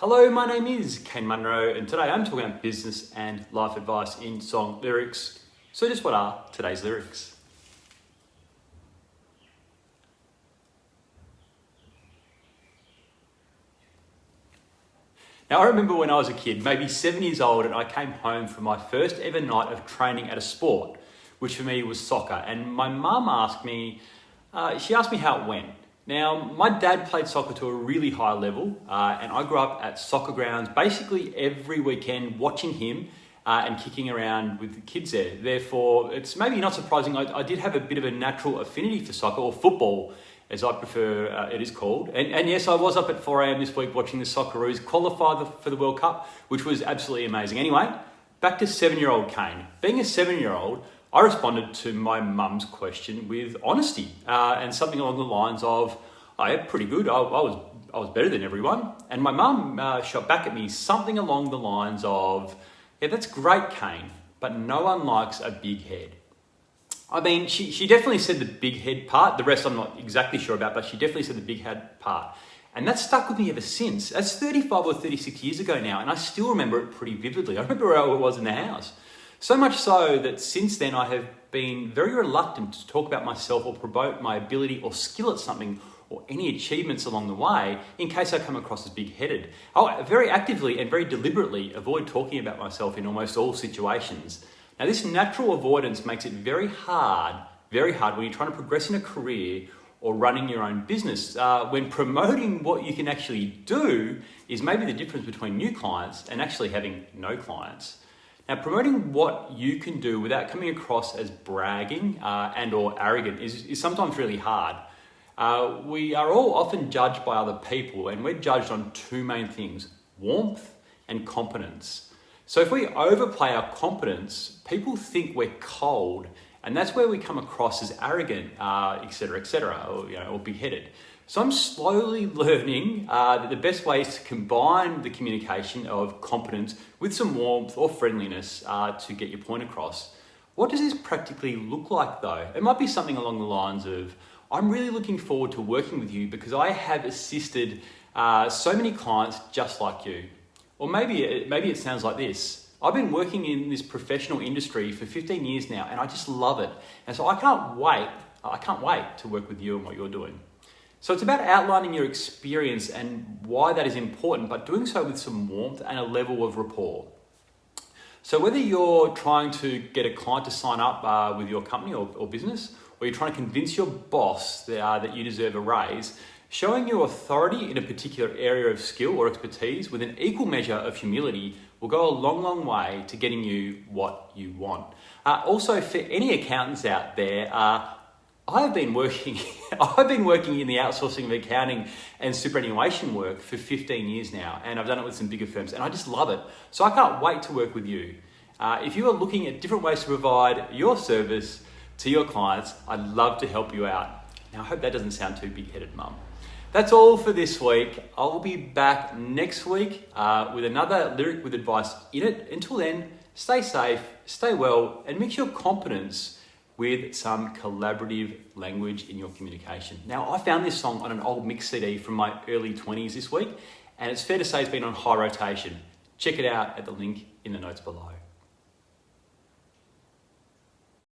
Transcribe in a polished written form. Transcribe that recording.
Hello, my name is Kane Munro, and today I'm talking about business and life advice in song lyrics. So just what are today's lyrics? Now I remember when I was a kid, maybe 7 years old, and I came home from my first ever night of training at a sport, which for me was soccer. And my mum asked me how it went. Now, my dad played soccer to a really high level, and I grew up at soccer grounds basically every weekend watching him and kicking around with the kids there. Therefore, it's maybe not surprising, I did have a bit of a natural affinity for soccer, or football, as I prefer it is called. And yes, I was up at 4 a.m. this week watching the Socceroos qualify for the World Cup, which was absolutely amazing. Anyway, back to 7-year-old Kane. Being a 7-year-old, I responded to my mum's question with honesty and something along the lines of, "Oh, yeah, pretty good. I was better than everyone." And my mum shot back at me something along the lines of, "Yeah, that's great, Kane, but no one likes a big head." I mean, she definitely said the big head part. The rest I'm not exactly sure about, but she definitely said the big head part. And that's stuck with me ever since. That's 35 or 36 years ago now, and I still remember it pretty vividly. I remember how it was in the house. So much so that since then I have been very reluctant to talk about myself or promote my ability or skill at something or any achievements along the way in case I come across as big-headed. I'll very actively and very deliberately avoid talking about myself in almost all situations. Now, this natural avoidance makes it very hard when you're trying to progress in a career or running your own business. When promoting what you can actually do is maybe the difference between new clients and actually having no clients. Now, promoting what you can do without coming across as bragging and or arrogant is sometimes really hard. We are all often judged by other people, and we're judged on two main things: warmth and competence. So if we overplay our competence, people think we're cold, and that's where we come across as arrogant, etc., or big-headed. So I'm slowly learning that the best way is to combine the communication of competence with some warmth or friendliness to get your point across. What does this practically look like though? It might be something along the lines of, "I'm really looking forward to working with you because I have assisted so many clients just like you." Or maybe it sounds like this: "I've been working in this professional industry for 15 years now and I just love it. And so I can't wait to work with you and what you're doing." So it's about outlining your experience and why that is important, but doing so with some warmth and a level of rapport. So whether you're trying to get a client to sign up with your company or business, or you're trying to convince your boss that you deserve a raise, showing your authority in a particular area of skill or expertise with an equal measure of humility will go a long, long way to getting you what you want. Also, for any accountants out there, I've been working in the outsourcing of accounting and superannuation work for 15 years now, and I've done it with some bigger firms, and I just love it. So I can't wait to work with you. If you are looking at different ways to provide your service to your clients, I'd love to help you out. Now, I hope that doesn't sound too big-headed, Mum. That's all for this week. I'll be back next week with another lyric with advice in it. Until then, stay safe, stay well, and mix your competence with some collaborative language in your communication. Now, I found this song on an old mix CD from my early 20s this week, and it's fair to say it's been on high rotation. Check it out at the link in the notes below.